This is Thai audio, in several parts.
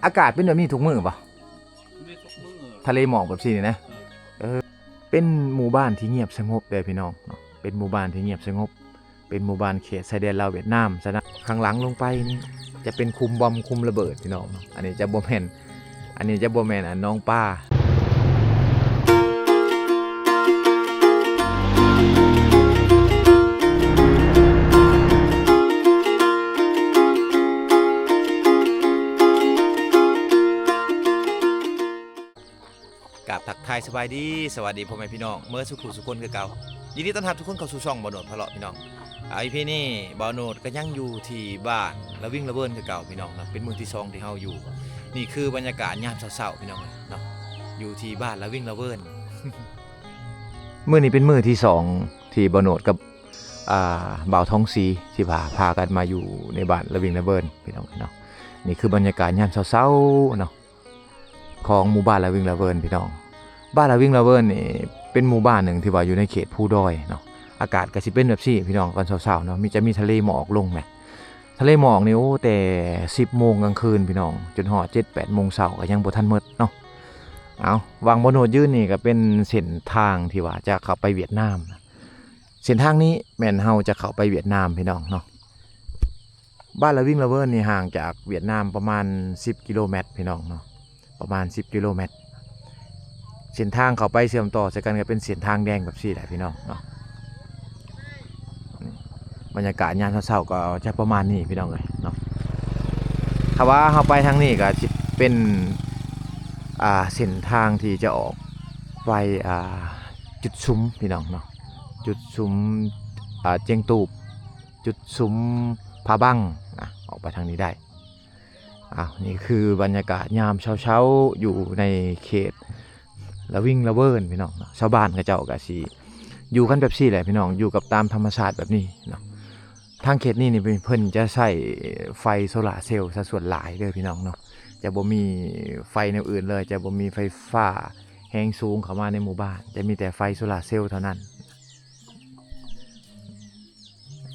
อากาศเป็นแบบนี้ทุกมื้อป่ะไม่ตกมือทะเลหมอกแบบนี้นะเป็นหมู่บ้านที่เงียบสงบเลยพี่น้องเนาะเป็นหมู่บ้านที่เงียบสงบเป็นหมู่บ้านเขตชายแดนลาวเวียดนามซะนะข้างหลังลงไปนี่จะเป็นคุมบอมคุมระเบิดพี่น้องอันนี้จะบ่แม่นอันนี้จะบ่แม่นน้องป้ากราบทักทายสบายดีสวัสดีพ่อแม่พี่น้องเมื่อสุขุสุคนคือเก่ายินดีต้อนรับทุกคนเข้าสู่ช่องบ่าวโหนดพะเลาะพี่น้องอีพีนี้บ่าวโหนดก็ยังอยู่ที่บ้านละวิ่งละเวินคือเก่าพี่น้องนะเป็นมื้อที่2ที่เฮาอยู่นี่คือบรรยากาศยามเช้าๆพี่น้องเนาะอยู่ที่บ้านละวิ่งละเวิน มื้อนี้เป็นมื้อที่2ที่บ่าวโหนดกับบ่าวทองศรีที่พากันมาอยู่ในบ้านละวิ่งละเวินพี่น้องเนาะนี่คือบรรยากาศยามเช้าๆเนาะของหมู่บ้านละวิ่งละเวินพี่น้องบ้านละวิ่งละเวินนี่เป็นหมู่บ้านหนึ่งที่ว่าอยู่ในเขตภูดอยเนาะอากาศก็สิเป็นแบบนี้พี่น้องตอนเช้าๆเนาะจะมีทะเลหมอกลงแหมทะเลหมอกนี่โอ้แต่10 โมงกลางคืนพี่น้องจนฮอด7-8 โมงเช้าก็ยังบ่ทันมืดเนาะเอาวางบ่โนดยืนนี่ก็เป็นเส้นทางที่ว่าจะเข้าไปเวียดนามเส้นทางนี้แม่นเฮาจะเข้าไปเวียดนามพี่น้องเนาะบ้านละวิ่งละเวินนี่ห่างจากเวียดนามประมาณ10 กิโลเมตรพี่น้องเนาะประมาณ10 กิโลเมตรเส้นทางเข้าไปเชื่อมต่อกันก็เป็นเส้นทางแดงแบบนี้แหละพี่น้องเนาะบรรยากาศยามเช้าๆก็จะประมาณนี้พี่น้องเลยเนาะถ้าว่าเข้าไปทางนี้ก็จะเป็นเส้นทางที่จะออกไปจุดซุ้มพี่น้องเนาะจุดซุ้มเจียงตูบจุดซุ้มผาบังออกไปทางนี้ได้นี่คือบรรยากาศยามเช้าๆอยู่ในเขตละวิ่งละเวินพี่น้องชาวบ้านก็เจ้าก็สิอยู่กันแบบนี้แหละพี่น้องอยู่กับตามธรรมชาติแบบนี้เนาะทางเขตนี้นี่เพิ่นจะใช้ไฟโซลาร์เซลล์ซะส่วนหลายเด้อพี่น้องเนาะจะบ่มีไฟแนวอื่นเลยจะบ่มีไฟฟ้าแรงสูงเข้ามาในหมู่บ้านจะมีแต่ไฟโซลาร์เซลล์เท่านั้น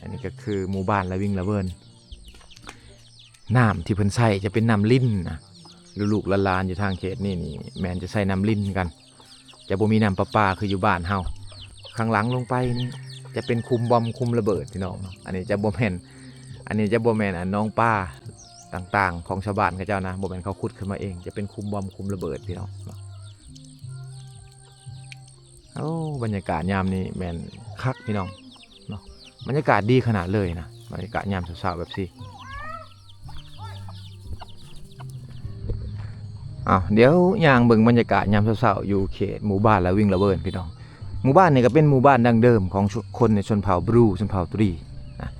อันนี้ก็คือหมู่บ้านละวิ่งละเวินน้ำที่เพิ่นใช้จะเป็นน้ำลิ้นนะลูกๆหลานๆอยู่ทางเขตนี่แม่นจะใช้น้ำลิ้นกันจะบ่มีน้ำประปาคืออยู่บ้านเฮาข้างหลังลงไปนี่จะเป็นคุมบอมคุมระเบิดพี่น้องอันนี้จะบ่แม่นน้องป้าต่างๆของชาวบ้านเขาเจ้านะบ่แม่นเขาขุดขึ้นมาเองจะเป็นคุมบอมคุมระเบิดพี่น้องโอ้บรรยากาศยามนี้แม่นคักพี่น้องเนาะบรรยากาศดีขนาดเลยนะบรรยากาศยามเช้าๆแบบนี้เดี๋ยวย่างเบิ่งบรรยากาศยามเช้าๆอยู่เขตหมู่บ้านละวิ่งละเวินพี่น้องหมู่บ้านนี่ก็เป็นหมู่บ้านดั้งเดิมของคนในชนเผ่าบรูชนเผ่าตุรีนะ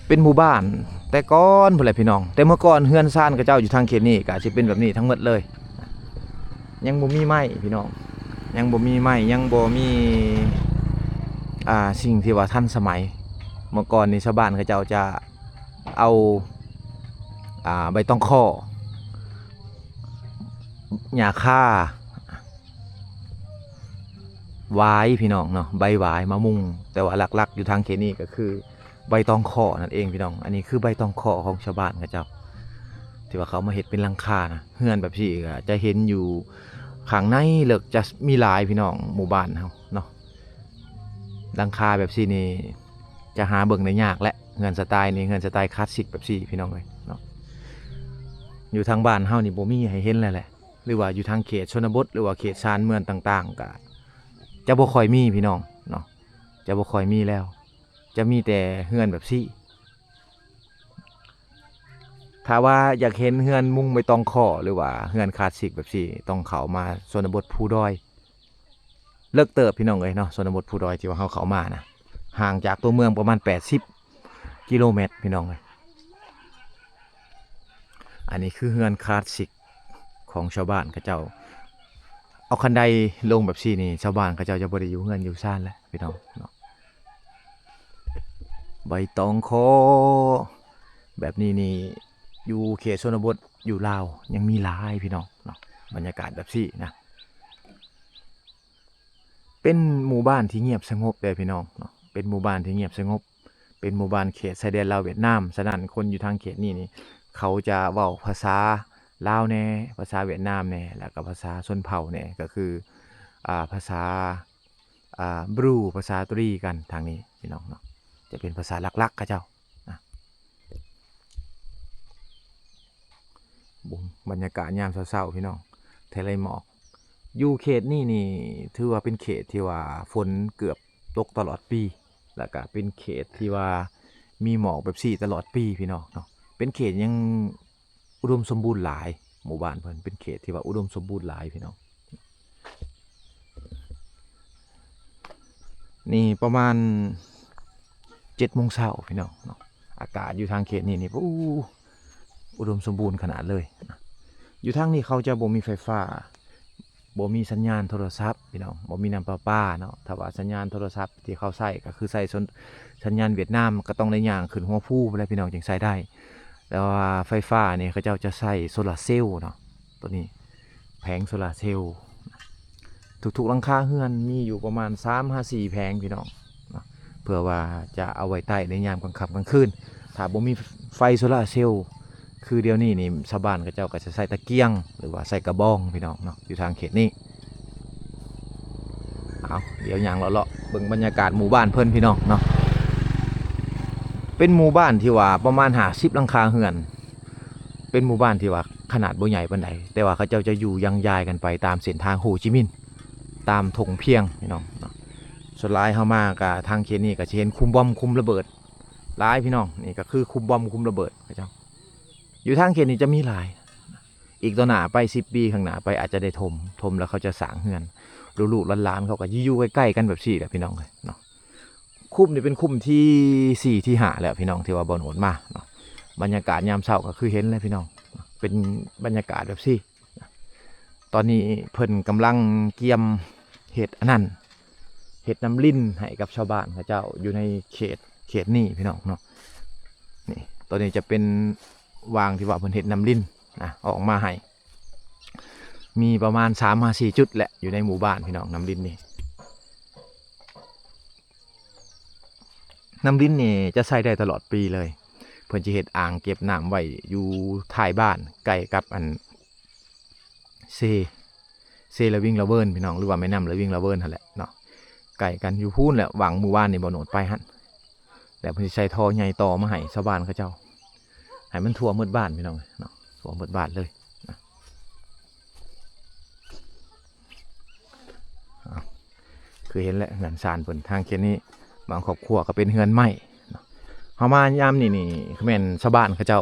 เป็นหมู่บ้านแต่ก่อนพุ่นแหละพี่น้องแต่เมื่อก่อนเฮือนซ่านกับเจ้าอยู่ทางเขตนี้ก็สิเป็นแบบนี้ทั้งหมดเลยยังบ่มีไม้พี่น้องยังบ่มีไม้ยังบ่มีสิ่งที่ว่าทันสมัยเมื่อก่อนนี่ชาวบ้านเขาเจ้าจะเอาใบตองข้อหญ้าค่าหวายพี่น้องเนาะใบหวายมะมุงแต่ว่าหลักๆอยู่ทางเขตนี้ก็คือใบตองข้อนั่นเองพี่น้องอันนี้คือใบตองข้อของชาวบ้านเขาเจ้าที่ว่าเขามาเฮ็ดเป็นหลังคานะเฮือนแบบนี้ก็จะเห็นอยู่ข้างในเลิกจะมีหลายพี่น้องหมู่บ้านเฮาเนาะหลังคาแบบนี้นี่จะหาเบิ่งได้ยากและเฮือนสไตล์นี้เฮือนสไตล์คลาสสิกแบบนี้พี่น้องเอ้ยเนาะอยู่ทางบ้านเฮานี่บ่มีให้เห็นแล้วแหละหรือว่าอยู่ทางเขตชนบทหรือว่าเขตชานเมืองต่างๆก็จะบ่ค่อยมีพี่น้องเนาะจะบ่ค่อยมีแล้วจะมีแต่เฮือนแบบซี่ถ้าว่าอยากเห็นเฮือนมุงใบตองข้อหรือว่าเฮือนคลาสสิกแบบซี่ต้องเข้ามาชนบทภูดอยเลิกเติบพี่น้องเอ้ยเนาะชนบทภูดอยที่ว่าเฮาเข้ามานะห่างจากตัวเมืองประมาณ80 กิโลเมตรพี่น้องเอ้ยอันนี้คือเฮือนคลาสสิกของชาวบ้านเขาเจ้าเอาคันไดลงแบบซี่นี่ชาวบ้านเขาเจ้าจะบ่ได้อยู่เฮือนอยู่ซ่านแล้วพี่น้องเนาะใบตองคอแบบนี้นี่อยู่เขตชนบทอยู่ลาวยังมีหลายพี่น้องเนาะบรรยากาศแบบซี่นะเป็นหมู่บ้านที่เงียบสงบเลยพี่น้องเนาะเป็นหมู่บ้านที่เงียบสงบเป็นหมู่บ้านเขตชายแดนลาวเวียดนามฉะนั้นคนอยู่ทางเขตนี้เขาจะเว้าภาษา ลาวแน่ภาษาเวียดนามแน่แล้วก็ภาษาชนเผ่าแน่ก็คือภาษาบรูภาษาตุรีกันทางนี้พี่น้องเนาะจะเป็นภาษาหลักๆเขาเจ้าบรรยากาศยามเช้าๆพี่น้องทะเลหมอกอยู่เขตนี่ถือว่าเป็นเขตที่ว่าฝนเกือบตกตลอดปีแล้วก็เป็นเขตที่ว่ามีหมอกแบบสี่ตลอดปีพี่น้องเนาะเป็นเขตยังอุดมสมบูรณ์หลายหมู่บ้านเพิ่นเป็นเขตที่ว่าอุดมสมบูรณ์หลายพี่น้องนี่ประมาณ7 โมงเช้าพี่น้องเนาะอากาศอยู่ทางเขตนี่อุดมสมบูรณ์ขนาดเลยอยู่ทางนี้เขาจะบ่มีไฟฟ้าบ่มีสัญญาณโทรศัพท์พี่น้องบ่มีน้ำประปาเนาะถ้าว่าสัญญาณโทรศัพท์ที่เขาใช้ก็คือใช้สัญญาณเวียดนามก็ต้องได้ย่างขึ้นหัวผู้ไปเลยพี่น้องจึงใช้ได้แล้วว่าไฟฟ้าเนี่ยเขาเจ้าจะใช้โซลาร์เซลล์เนาะตัวนี้แผงโซลาร์เซลล์ทุกๆหลังคาเฮือนมีอยู่ประมาณ3-4 แผงพี่น้องเนาะเพื่อว่าจะเอาไว้ใต้ในยามกลางค่ำกลางคืนถ้าบ่มีไฟโซลาร์เซลล์คือเดี๋ยวนี้นี่ชาวบ้านเขาเจ้าก็จะใส่ตะเกียงหรือว่าใส่กระบองพี่น้องเนาะอยู่ทางเขตนี้เอาเดี๋ยวอย่างเลาะเบิ่งบรรยากาศหมู่บ้านเพิ่นพี่น้องเนาะเป็นหมู่บ้านที่ว่าประมาณ50 หลังคาเฮือนเป็นหมู่บ้านที่ว่าขนาดบ่ใหญ่ปานใดแต่ว่าเขาเจ้าจะอยู่ยังยายกันไปตามเส้นทางโฮจิมินห์ตามถงเพียงพี่น้องเนาะส่วนหลายเฮามาก็ทางเขตนี้ก็จะเห็นคุมบอมคุมระเบิดหลายพี่น้องนี่ก็คือคุมบอมคุมระเบิดเขาเจ้าอยู่ทางเขตนี้จะมีหลายอีกต่อหน้าไป10 ปีข้างหน้าไปอาจจะได้ถมแล้วเขาจะสร้างเฮือนลูกๆหลานๆเขาก็อยู่ใกล้ๆกันแบบสี่แหละพี่น้องเลยเนาะคุ้มนี่เป็นคุ้มที่4ที่5แล้วพี่น้องที่ว่าบ่โหนมาเนาะบรรยากาศยามเช้าก็คือเห็นเลยพี่น้องเป็นบรรยากาศแบบสี่ตอนนี้เพิ่นกำลังเกี่ยมเห็ดอันนั้นเห็ดน้ำลิ้นให้กับชาวบ้านเขาเจ้าอยู่ในเขตนี้พี่น้องเนาะนี่ตัวนี้จะเป็นวางที่ว่าเพิ่นเห็ดน้ำลิ้นนะออกมาให้มีประมาณ3-4 จุดแหละอยู่ในหมู่บ้านพี่น้องน้ำลิ้นนี่จะใช้ได้ตลอดปีเลยเพิ่นจะเฮ็ดอ่างเก็บน้ำไว้อยู่ท้ายบ้านใกล้กับอันเซละวิ่งละเวิร์นพี่น้องหรือว่าแม่น้ำละวิ่งละเวิร์นนั่นแหละเนาะใกล้กันอยู่พูนแหละหวังหมู่บ้านนี่บ่โหนดไปหั่นแต่เพิ่นสิใช้ท่อใหญ่ต่อมาให้ชาวบ้านเขาเจ้าให้มันทั่วหมดบ้านพี่น้องเนาะทั่วหมดบ้านเลยคือเห็นแล้วเฮือนซานเพิ่นทางเขตนี้บางครอบครัวก็เป็นเฮือนไม้เฮามายามนี่แม่นชาวบ้านเขาเจ้า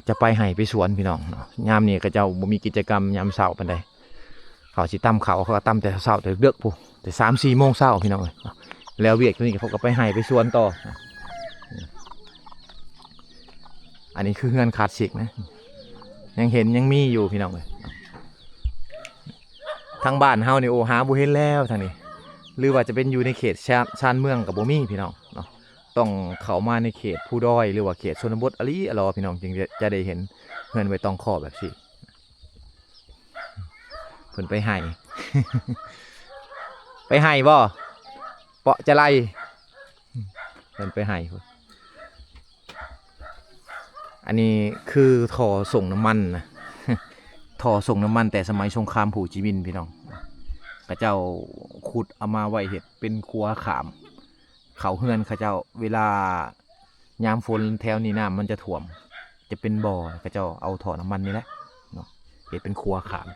จะไปให้ไปสวนพี่น้องเนาะยามนี้เขาเจ้าบ่มีกิจกรรมยามเช้าปานใดเขาสิตำเขาก็ตำแต่เช้าแต่เลือกผู้แต่3-4 โมงเช้าพี่น้องแล้วเวียกตัวนี้เขาก็ไปให้ไปสวนต่ออันนี้คือเฮือนคลาสสิกนะยังเห็นยังมีอยู่พี่น้องเลยทางบ้านเฮานี่โอ้หาบ่เห็นแล้วทางนี้หรือว่าจะเป็นอยู่ในเขตชานเมืองกับบ่มีพี่น้องเนาะต้องเข้ามาในเขตผู้ด้อยหรือว่าเขตชนบทอรอพี่น้องจึงจะได้เห็นเฮือนไว้ต้องคอแบบสิเพิ่นไปให้ ไปให้บ่เปาะจะไล่เพิ่นไปให้อันนี้คือท่อส่งน้ำมันนะ ท่อส่งน้ำมันแต่สมัยสงครามโฮจิมินห์พี่น้องข้าเจ้าขุดเอามาไว้เห็ดเป็นครัวขามเขาเฮือนข้าเจ้าเวลายามฝนแถวนี้น้ำมันจะท่วมจะเป็นบ่อข้าเจ้าเอาท่อน้ำมันนี่แหละเนาะเห็ดเป็นครัวขาม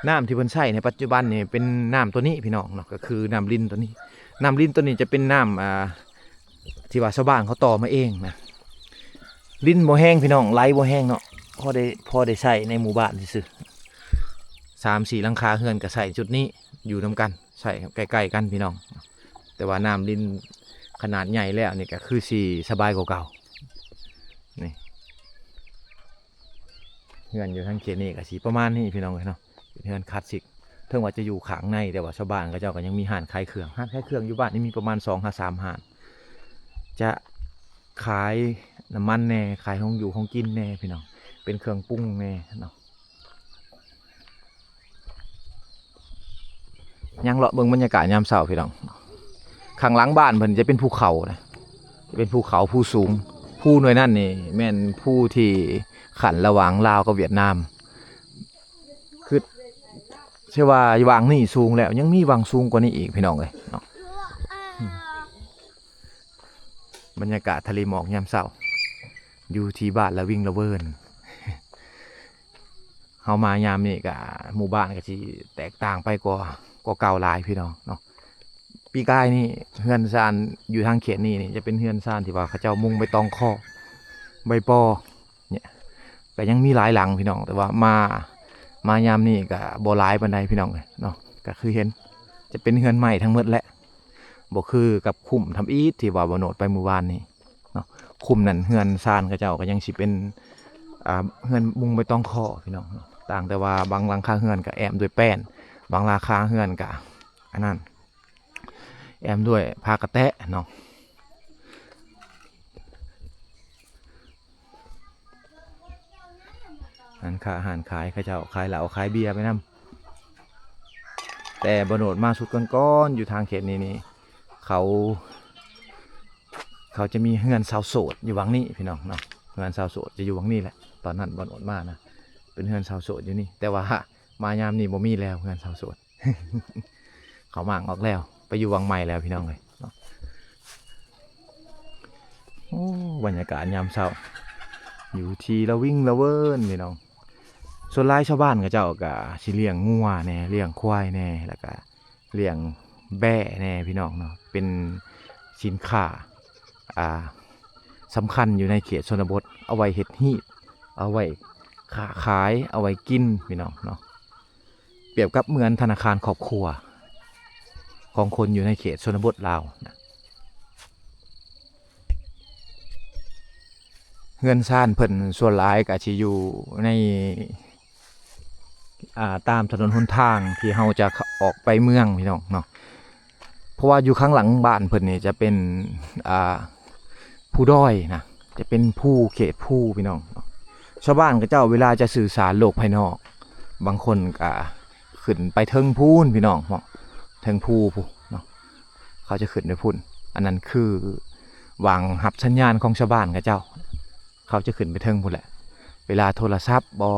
น้ำที่เพิ่นใช้ในปัจจุบันนี่เป็นน้ำตัวนี้พี่น้องเนาะก็คือน้ำลิ้นตัวนี้จะเป็นน้ำที่ว่าชาวบ้านเขาต่อมาเองนะลิ้นบ่แห้งพี่น้องไหลบ่แห้งเนาะพอได้ใช้ในหมู่บ้านซื่อ3-4 หลังคาเฮือนก็ใส่จุดนี้อยู่นำกันใส่ใกล้ๆกันพี่น้องแต่ว่าน้ำลิ้นขนาดใหญ่แล้วนี่ก็คือสีสบายกว่าเก่านี่เฮือนอยู่ทางเขตนี้ก็สีประมาณนี้พี่น้องเนาะเฮือนคลาสสิกเทิงว่าจะอยู่ข้างในแต่ว่าชาวบ้านก็เจ้าก็ยังมีห้านขายเครื่องอยู่บ้านนี่มีประมาณ2-3 ห้านจะขายน้ำมันแน่ขายของอยู่ของกินแน่พี่น้องเป็นเครื่องปรุงแน่เนาะยังเลาะเบิ่งบรรยากาศยามเช้าพี่น้องข้างหลังบ้านเพิ่นจะเป็นภูเขานะเป็นภูเขาผู้สูง ผู้หน่วยนั่นนี่แม่นผู้ที่ขันระหว่างลาวกับเวียดนามคือเชื่อว่าวางนี่สูงแล้วยังมีวางสูงกว่านี้อีกพี่น้องเลยเนาะบรรยากาศทะเลหมอกยามเช้าอยู่ที่บ้านละวิ่งละเวิร์นเฮามายามนี่กับหมู่บ้านก็สิแตกต่างไปกว่าเก่าหลายพี่น้องเนาะปีกายนี่เฮือนซานอยู่ทางเขตนี่จะเป็นเฮือนซานที่ว่าเขาเจ้ามุงใบตองข้อใบปอเนี่ยก็ยังมีหลายหลังพี่น้องแต่ว่ามายามนี่ก็บ่หลายปานใดพี่น้องเลยเนาะก็คือเห็นจะเป็นเฮือนใหม่ทั้งหมดแหละบ่คือกับคุ้มทำอีทที่ว่าบ่โนดไปหมู่บ้านนี่เนาะคุ้มนั่นเฮือนซานเขาเจ้าก็ยังสิเป็นเฮือนมุงใบตองข้อพี่น้องต่างแต่ว่าบางหลังคาเฮือนก็แอมด้วยแป้นบางราคาเฮือนก็อันนั้นแอมด้วยผ้ากระแตะเนาะอาหารขายเขาเจ้าขายเหล้าขายเบียร์ไปนำแต่บโนดมาสุดก้อนๆอยู่ทางเขตนี้เขาจะมีเฮือนสาวโสดอยู่วังนี้พี่น้องเนาะเฮือนสาวโสดจะอยู่วังนี้แหละตอนนั้นบโนดมานะเป็นเฮือนสาวโสดอยู่นี่แต่ว่ามายามนี่บ่มีแล้วเฮือนสาวโสด เขามางออกแล้วไปอยู่วังใหม่แล้วพี่น้องเลยเนาะโอ้บรรยากาศยามเช้าอยู่ที่ละวิ่งละเวิร์นพี่น้องส่วนหลายชาวบ้านก็เจ้าก็สิเลี้ยงงัวแน่เลี้ยงควายแน่แล้วก็เลี้ยงแบะแน่พี่น้องเนาะเป็นสินค้าสำคัญอยู่ในเขตชนบทเอาไว้เฮ็ดฮีทเอาไว้ค้าขายเอาไว้กินพี่น้องเนาะเปรียบกับเหมือนธนาคารครอบครัวของคนอยู่ในเขตชนบทลาวนะเฮือนซ่านเพิ่นส่วนหลายก็สิอยู่ในตามถนนหนทางที่เราจะออกไปเมืองพี่น้องเนาะเพราะว่าอยู่ข้างหลังบ้านเพิ่นนี่จะเป็นผู้ด้อยนะจะเป็นผู้เขตผู้พี่น้องชาวบ้านก็เจ้าเวลาจะสื่อสารโลกภายนอกบางคนก็ขึ้นไปเทิงพูนพี่น้องเนาะเทิงภูเนาะเขาจะขึ้นไปพูนอันนั้นคือวางหับสัญญาณของชาวบ้านก็เจ้าเขาจะขึ้นไปเทิงพูนแหละเวลาโทรศัพท์บอ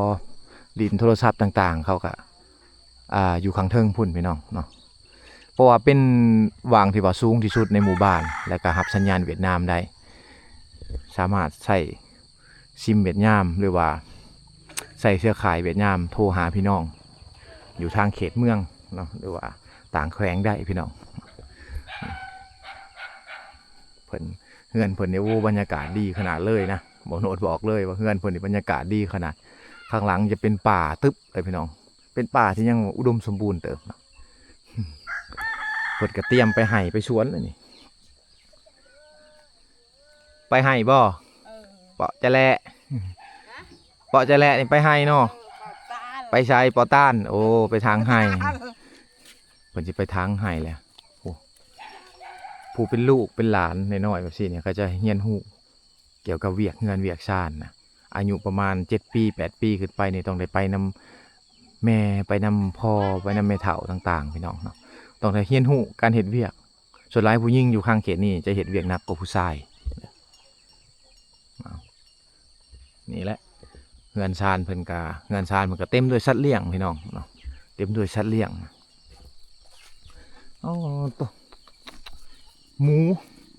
ดินโทรศัพท์ต่างๆเขาก็อยู่ข้างเทิงพุ่นพี่น้องเนาะเพราะว่าเป็นวางที่ว่าสูงที่สุดในหมู่บ้านและก็รับสัญญาณเวียดนามได้สามารถใส่ซิมเวียดนามหรือว่าใส่เสื้อข่ายเวียดนามโทรหาพี่น้องอยู่ทางเขตเมืองเนาะหรือว่าต่างแขวงได้พี่น้องเพิ่นเฮือนเพิ่นเนี่ยโอ้บรรยากาศดีขนาดเลยนะบอกโนดบอกเลยว่าเฮือนเพิ่นนี่บรรยากาศดีขนาดข้างหลังจะเป็นป่าตึ๊บเลยพี่น้องเป็นป่าที่ยังอุดมสมบูรณ์เติมเพิ่นก็เตรียมไปไห่ไปสวนเลยนี่ไปไห่บ่เปาะจะและเปาะจะและนี่ไปไห่เนาะไปใช้ปอต้านโอ้ไปทางไห่เพิ่นจะไปทางไห่แหละผู้เป็นลูกเป็นหลานน้อยๆแบบนี้เนี่ยก็จะเฮียนหูเกี่ยวกับเวียกเงินเวียกชาญนะอายุประมาณ7 ปี 8 ปีขึ้นไปนี่ต้องได้ไปนำแม่ไปนำพ่อไปนำแม่เฒ่าต่างๆพี่น้องเนาะต้องได้เฮียนหูการเฮ็ดเวียกส่วนหลายผู้หญิงอยู่ข้างเขตนี่จะเฮ็ดเวียกหนักกว่าผู้ชายนี่แหละเงินชาญเพิ่นกาเงินชาญมันก็เต็มด้วยสัตว์เลี้ยงพี่น้องเนาะเต็มด้วยสัตว์เลี้ยงอ๋อตัวหมู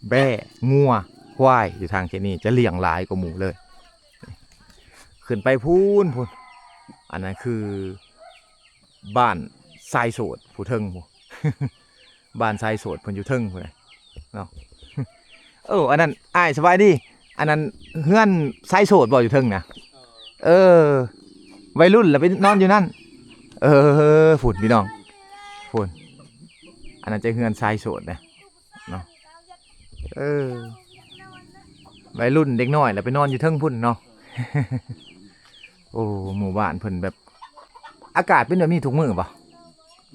แบะงัวควายอยู่ทางเขตนี้จะเลี้ยงหลายกว่าหมูเลยขึ้นไปพูนอันนั้นคือบ้านทรายโสดผู้เทิงผู้ บ้านทรายโสดเพิ่นอยู่เทิงผู้ใดเนาะ อันนั้นอ้ายสบายดีอันนั้นเฮือนทรายโสดบ่อยู่เทิงนะวัยรุ่นแล้วไปนอนอยู่นั่นฝุ่นพี่น้องฝุ่นอันนั้นจะเฮือนทรายโสดนะเนาะวัยรุ่นเด็กน้อยแล้วไปนอนอยู่เทิงพุ่นเนาะ โอ้หมู่บ้านเพิ่นแบบอากาศเป็นแบบนี้ทุกมื้อป่ะ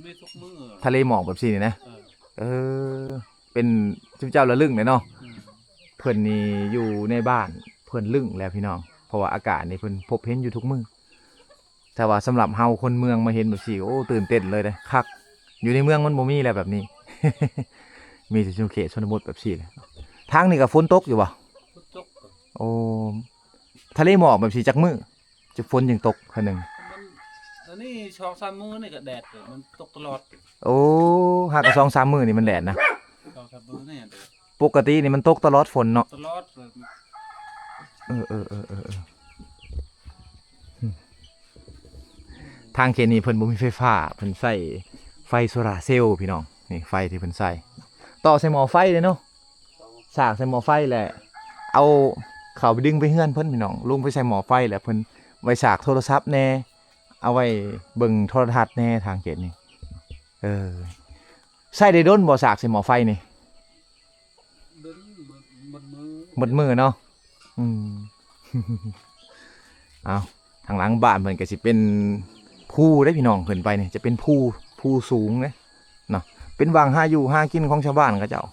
ไม่ทุกมื้อทะเลหมอกแบบนี้นะเป็นเจ้าละลึ่งเลยเนาะเพิ่นนี่อยู่ในบ้านเพิ่นลึ่งแล้วพี่น้องเพราะว่าอากาศนี่เพิ่นพบเห็นอยู่ทุกมื้อแต่ว่าสำหรับเฮาคนเมืองมาเห็นแบบนี้โอ้ตื่นเต้นเลยนะคักอยู่ในเมืองมันบ่มีแล้วแบบนี้ มีแต่ชนเขตชนบทแบบนี้เลยทางนี่ก็ฝนตกอยู่ป่ะโอ้ โอ้ทะเลหมอกแบบสีจักมือจะฝนยังตกคันหนึ่งมันอันนี้ช่อง3 มื้อนี่ก็แดดเลยมันตกตลอดโอ้หากกระ2-3 มื้อนี่มันแดดนะช่อง3 มื้อนี่แดดปกตินี่มันตกตลอดฝนเนาะตลอดเลยเออทางเขตนี้เพิ่นบ่มีไฟฟ้าเพิ่นใช้ไฟโซลาร์เซลล์พี่น้องนี่ไฟที่เพิ่นใช้ต่อใส่หม้อไฟเลยเนาะสากใส่หม้อไฟแหละเอาเข้าไปดึงไปเฮือนเพิ่นพี่น้องลงไปใส่หม้อไฟแล้วเพิ่นไว้สากโทรศัพท์แน่เอาไว้เบิ่งโทรทัศน์แน่ทางเขตนี้ใช้ได้ดนบ่สากใส่หม้อไฟนี่เดินหมดมือหมดมือเนาะเอาทางหลังบ้านเพิ่นก็สิเป็นภูได้พี่น้องขึ้นไปนี่จะเป็นภูสูงเนาะเป็นวังหาอยู่หากินของชาวบ้านเขาเจ้า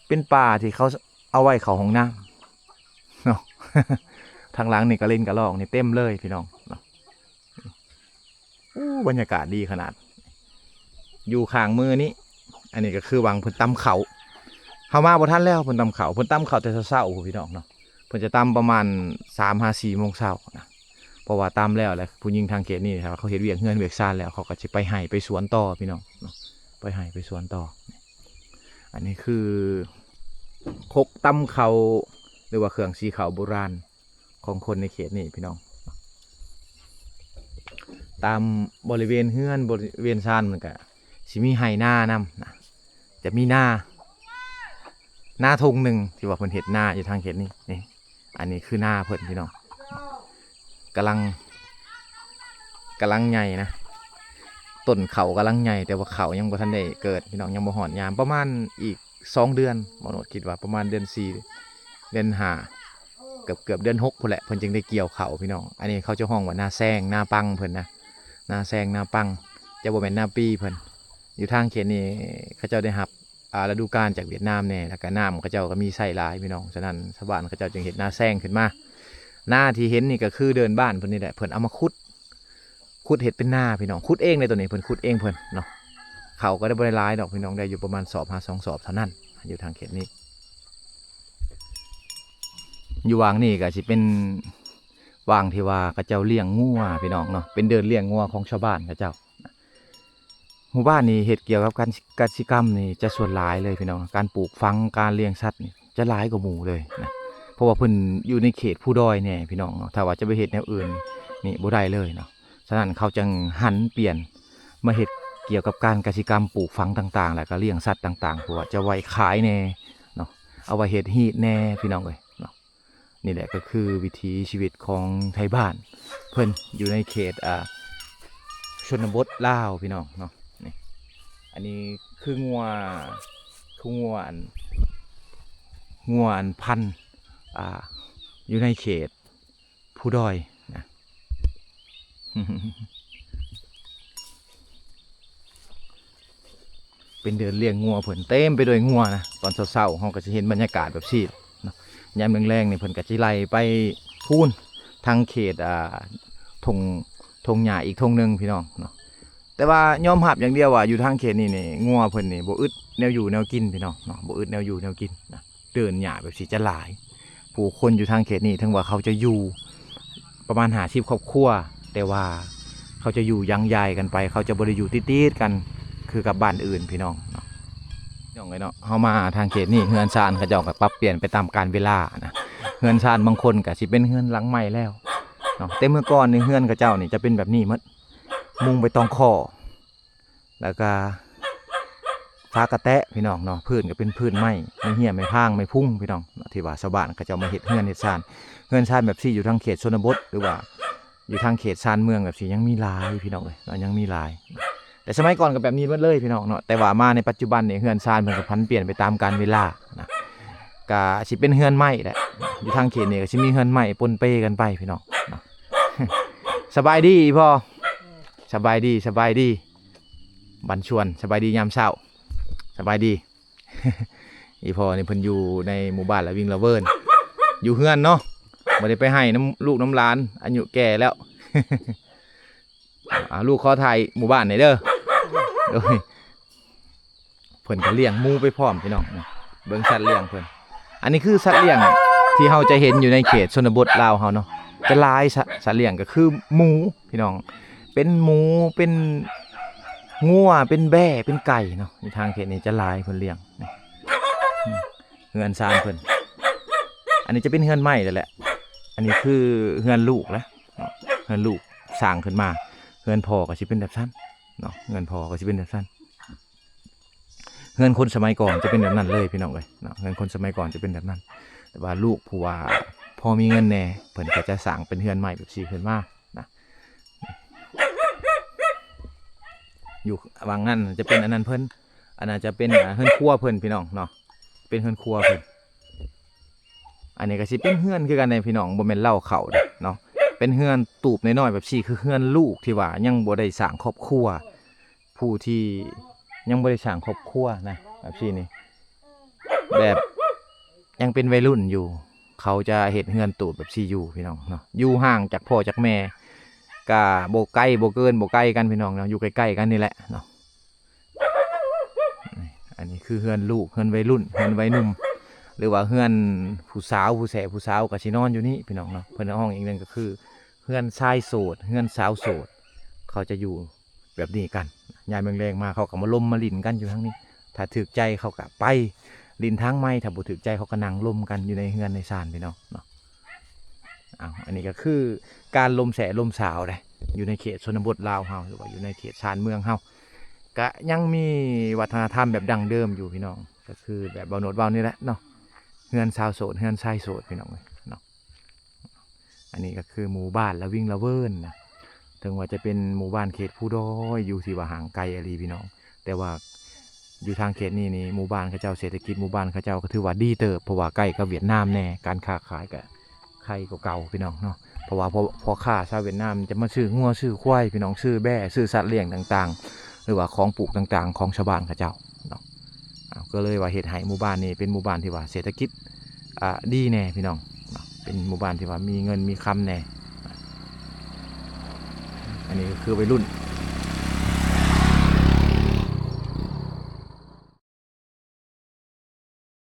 เป็นป่าที่เขาเอาไว้เข้าห้องน้ำเนาะทางหลังนี่ก็เล่นกระรอกนี่เต็มเลยพี่น้องเนาะบรรยากาศดีขนาดอยู่ข้างมือนี้อันนี้ก็คือวังเพิ่นตำเขาเฮามาบ่ทันแล้วเพิ่นตำเขาแต่เช้าๆพี่น้องเนาะเพิ่นจะตำประมาณ3-4 โมงเช้านะเพราะว่าตามแล้วแหละผู้หญิงทางเขตนี่ครับเขาเฮ็ดเวียกเฮือนเวียกซ่านแล้วเขาก็สิไปไห้ไปสวนต่อพี่น้องเนาะไปไห้ไปสวนต่ออันนี้คือคกตำเขาหรือว่าเครื่องสีเขาโบราณของคนในเขตนี่พี่น้องตามบริเวณเฮือนบริเวณซ่านมันก็สิมีไห้หน้านำนะจะมีหน้าทงหนึ่งที่ว่าเพิ่นเฮ็ดหน้าอยู่ทางเขตนี่นี่อันนี้คือหน้าเพิ่นพี่น้องกำลังใหญ่นะต้นเขากำลังใหญ่แต่ว่าเขายังบ่ทันได้เกิดพี่น้องยังบ่หอดยามประมาณอีก2 เดือนบ่โนดคิดว่าประมาณเดือน4เดือน5เกือบเดือน6พุ่นแหละเพิ่นจึงได้เกี่ยวเขาพี่น้องอันนี้เขาจะห้องว่าหน้าแซงหน้าปังเพิ่นนะหน้าแซงหน้าปังจะบ่แม่นหน้าปีเพิ่นอยู่ทางเขตนี้เขาเจ้าได้รับฤดูกาลจากเวียดนามแน่แล้วก็น้ำเขาเจ้าก็มีใส่หลายพี่น้องฉะนั้นชาวบ้านเขาเจ้าจึงเฮ็ดหน้าแซงขึ้นมาหน้าที่เห็นนี่ก็คือเดินบ้านเพิ่นนี่แหละเพิ่นเอามาขุดเห็ดเป็นหน้าพี่น้องขุดเองในตัวนี้เพิ่นขุดเองเพิ่นเนาะเขาก็ได้บ่ได้หลายดอกพี่น้องได้อยู่ประมาณ2 สอบเท่านั้นอยู่ทางเขตนี้อยู่วางนี่ก็สิเป็นวางที่ว่าเขาเจ้าเลี้ยงงัวพี่น้องเนาะเป็นเดินเลี้ยงงัวของชาวบ้านเขาเจ้าหมู่บ้านนี่เฮ็ดเกี่ยวกับการกสิกรรมนี่จะส่วนหลายเลยพี่น้องการปลูกฝังการเลี้ยงสัตว์นี่จะหลายกว่าหมู่เลยนะเพราะว่าเพิ่นอยู่ในเขตผู้ด้อยแน่พี่น้องเนาะถ้าว่าจะไปเฮ็ดแนวอื่นนี่บ่ได้เลยเนาะฉะนั้นเขาจึงหันเปลี่ยนมาเฮ็ดเกี่ยวกับการกสิกรรมปลูกฝังต่างๆแล้วก็เลี้ยงสัตว์ต่างๆเพราะว่าจะไว้ขายแน่เนาะเอาไว้เฮ็ดฮีทแน่พี่น้องเอ้ยเนาะนี่แหละก็คือวิถีชีวิตของไทยบ้านเพิ่นอยู่ในเขตชนบทลาวพี่น้องเนาะนี่อันนี้คืองัวอันพันอยู่ในเขตผู้ด้อยนะ เป็นเดินเลี้ยงงัวเพิ่นเต็มไปด้วยงัวนะตอนเช้าๆเราก็จะเห็นบรรยากาศแบบนี้เนาะยามแรงๆนี่เพิ่นก็สิไล่ไปพูนทางเขตทงหญ้าอีกทงนึงพี่น้องเนาะแต่ว่ายอมรับอย่างเดียวว่าอยู่ทางเขตนี่งัวเพิ่นนี่บ่อึดแนวอยู่แนวกินพี่น้องเนาะบ่อึดแนวอยู่แนวกินนะเดินหญ้าแบบสิจะหลายผู้คนอยู่ทางเขตนี่ถึงว่าเขาจะอยู่ประมาณ50 ครอบครัวแต่ว่าเขาจะอยู่ยังใหญ่กันไปเขาจะบ่ได้อยู่ติดๆกันคือกับบ้านอื่นพี่น้องเนาะเฮามาทางเขตนี่เฮือนชานเขาเจ้าก็ปรับเปลี่ยนไปตามกาลเวลานะเฮือนชานบางคนก็สิเป็นเฮือนหลังใหม่แล้วเนาะแต่เมื่อก่อนนี่เฮือนเขาเจ้านี่จะเป็นแบบนี้หมดมุงไปตองคอแล้วก็ฟ้ากระแตะพี่น้องเนาะพื้นก็เป็นพื้นไม้ไม่เหี้ยไม่พางไม่พุ่งพี่น้องที่ว่าชาวบ้านเขาเจ้ามาเฮ็ดเฮือนชานแบบซี่อยู่ทางเขตชนบทหรือว่าอยู่ทางเขตชานเมืองแบบซี่ยังมีหลายพี่น้องเอ้ยยังมีหลายแต่สมัยก่อนก็แบบนี้หมดเลยพี่น้องเนาะแต่ว่ามาในปัจจุบันเนี่ยเฮือนซานมันก็พันเปลี่ยนไปตามกาลเวลานะก็สิเป็นเฮือนไม้แหละอยู่ทางเขตนี่ก็สิมีเฮือนไม้ปนเปกันไปพี่น้องเนาะ สบายดีพ่อสบายดีบันชวนสบายดียามเช้าสบายดี อีพ่อนี่เพิ่นอยู่ในหมู่บ้านละวิ่งละเวินอยู่เฮือนเนาะบ่ได้ไปให้น้ำลูกน้ำหลานอายุแก่แล้วลูกขอถ่ายหมู่บ้านหน่อยเด้อโดยเพิ่นก็เลี้ยงหมูไปพร้อมพี่น้องเบิ่งสัตว์เลี้ยงเพิ่นอันนี้คือสัตว์เลี้ยง ที่เฮาจะเห็นอยู่ในเขตชนบทลาวเฮาเนาะจะหลายสัตว์เลี้ยงก็คือหมูพี่น้องเป็นหมูเป็นงัวเป็นแบะเป็นไก่เนาะในทางเขตนี้จะหลายเพิ่นเลี้ยงเฮือนซานเพิ่นอันนี้จะเป็นเฮือนใหม่แล้วแหละอันนี้คือเฮือนลูกแล้วเฮือนลูกสร้างขึ้นมาเฮือนพ่อก็สิเป็นแบบนั้นเนาะเฮือนพ่อก็สิเป็นแบบนั้นเฮือนคนสมัยก่อนจะเป็นแบบนั้นเลยพี่น้องเอ้ยเนาะเฮือนคนสมัยก่อนจะเป็นแบบนั้นแต่ว่าลูกผู้ว่าพอมีเงินแน่เพิ่นก็จะสร้างเป็นเฮือนใหม่แบบซี่ขึ้นมานะอยู่วางนั้นจะเป็นอันนั้นเพิ่นอันนั้นจะเป็นเฮือนครัวเพิ่นพี่น้องเนาะเป็นเฮือนครัวเพิ่นอันนี้ก็สิเป็นเฮือนคือกันในพี่น้องบ่แม่นเล่าเขาเนาะเป็นเฮือนตูบน้อยๆแบบซี่คือเฮือนลูกที่ว่ายังบ่ได้สร้างครอบครัวผู้ที่ยังบ่ได้สร้างครอบครัวนะแบบซี่นี่แบบยังเป็นวัยรุ่นอยู่เขาจะเฮ็ดเฮือนตูบแบบซี่อยู่พี่น้องเนาะอยู่ห่างจากพ่อจากแม่ก็บ่ไกลบ่เกินบ่ไกลกันพี่น้องเนาะอยู่ใกล้ๆกันนี่แหละเนาะอันนี้คือเฮือนลูกเฮือนวัยรุ่นเฮือนวัยหนุ่มหรือว่าเฮือนผู้สาวผู้แสผู้สาวก็สินอนอยู่นี่พี่น้องเนาะเพิ่นห้องอีกนึงก็คือเฮือนชายโสดเฮือนสาวโสดเขาจะอยู่แบบนี้กันยามแรงๆมาเขาก็มาล้มมาลิ้นกันอยู่ทั้งนี้ถ้าถูกใจเขาก็ไปลิ้นทางไม้ถ้าบ่ถูกใจเขาก็นั่งล้มกันอยู่ในเฮือนในศาลพี่น้องเนาะอันนี้ก็คือการลมแสลมสาวเลยอยู่ในเขตชนบทลาวเฮาหรือว่าอยู่ในเขตชานเมืองเฮาก็ยังมีวัฒนธรรมแบบดั้งเดิมอยู่พี่น้องก็คือแบบบ่าวโนดบ่าวนี่แหละเนาะเฮือนชาวโสดเฮือนชายโสดพี่น้องเนาะอันนี้ก็คือหมู่บ้านละวิ่งละเวิร์นนะถึงว่าจะเป็นหมู่บ้านเขตผู้ดอยอยู่ที่ว่าห่างไกลอะไรพี่น้องแต่ว่าอยู่ทางเขตนี้นี่หมู่บ้านเขาเจ้าเศรษฐกิจหมู่บ้านเขาเจ้าก็ถือว่าดีเติบเพราะว่าใกล้กับเวียดนามแน่การค้าขายกับใครก็เก่าพี่น้องเนาะเพราะว่าพอค้าชาวเวียดนามจะมาซื้องัวซื้อควายพี่น้องซื้อแบ่ซื้อสัตว์เลี้ยงต่างๆหรือว่าของปลูกต่างๆของชาวบ้านเขาเจ้าเนาะก็เลยว่าเฮ็ดให้หมู่บ้านนี้เป็นหมู่บ้านที่ว่าเศรษฐกิจดีแน่พี่น้องเป็นหมู่บ้านที่ว่ามีเงินมีคำแน่อันนี้ก็คือวัยรุ่น